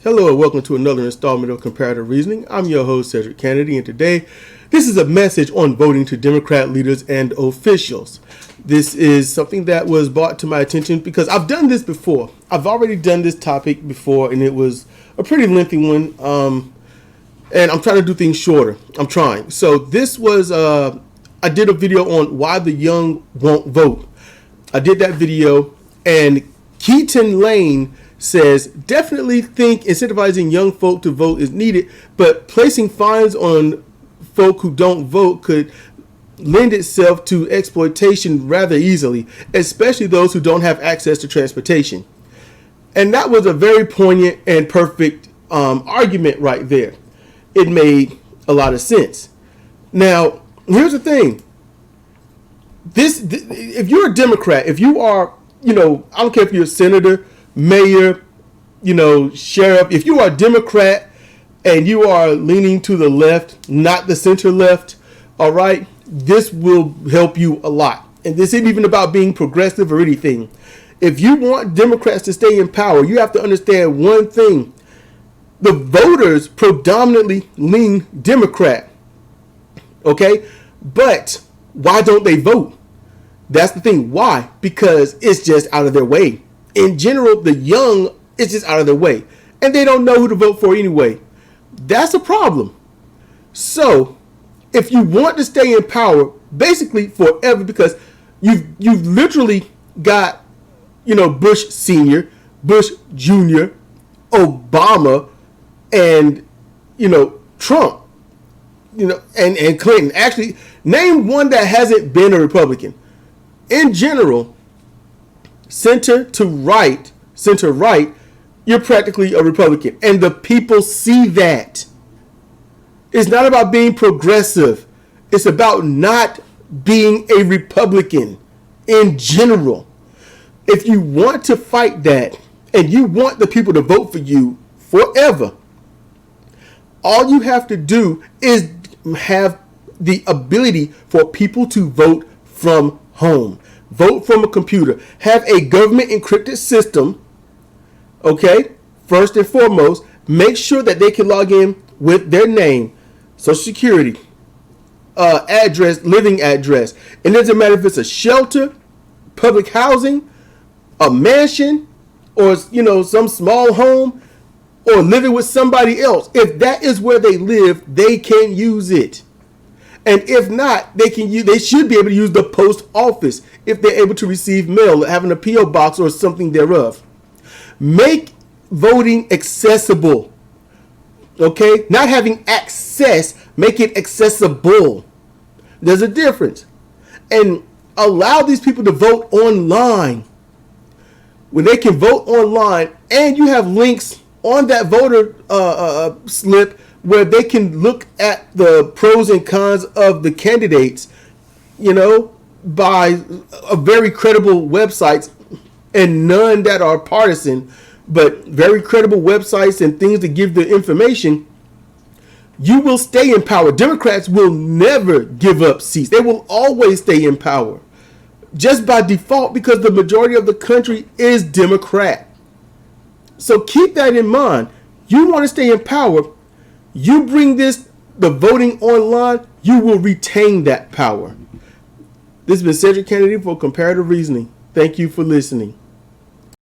Hello and welcome to another installment of Comparative Reasoning. I'm your host, Cedric Kennedy, and today this is a message on voting to Democrat leaders and officials. This is something that was brought to my attention because I've done this before. I've already done this topic before, and it was a pretty lengthy one, and I'm trying to do things shorter. I'm trying. So this was, I did a video on why the young won't vote. I did that video, and Keaton Lane says, definitely think incentivizing young folk to vote is needed, but placing fines on folk who don't vote could lend itself to exploitation rather easily, especially those who don't have access to transportation. And that was a very poignant and perfect argument right there. It made a lot of sense. Now, here's the thing. If you're a Democrat, if you are, I don't care if you're a senator, mayor, sheriff, if you are a Democrat and you are leaning to the left, not the center left, all right, this will help you a lot. And this isn't even about being progressive or anything. If you want Democrats to stay in power, you have to understand one thing. The voters predominantly lean Democrat, okay? But why don't they vote? That's the thing. Why? Because it's just out of their way. In general, the young, it's just out of their way. And they don't know who to vote for anyway. That's a problem. So, if you want to stay in power, basically forever, because you've literally got, Bush Sr., Bush Jr., Obama, and, Trump, and Clinton. Actually, name one that hasn't been a Republican. In general, center right, you're practically a Republican. And the people see that. It's not about being progressive. It's about not being a Republican in general. If you want to fight that and you want the people to vote for you forever, all you have to do is have the ability for people to vote from home. Vote from a computer. Have a government encrypted system. Okay? First and foremost, make sure that they can log in with their name, Social Security, address, living address. It doesn't matter if it's a shelter, public housing, a mansion, or some small home, or living with somebody else. If that is where they live, they can use it. And if not, they should be able to use the post office if they're able to receive mail, having a P.O. box or something thereof. Make voting accessible. Okay? Not having access, make it accessible. There's a difference. And allow these people to vote online. When they can vote online, and you have links on that voter slip where they can look at the pros and cons of the candidates, by a very credible websites, and none that are partisan, but very credible websites and things to give the information, you will stay in power. Democrats will never give up seats. They will always stay in power. Just by default, because the majority of the country is Democrat. So keep that in mind. You want to stay in power. You bring the voting online, you will retain that power. This has been Cedric Kennedy for Comparative Reasoning. Thank you for listening.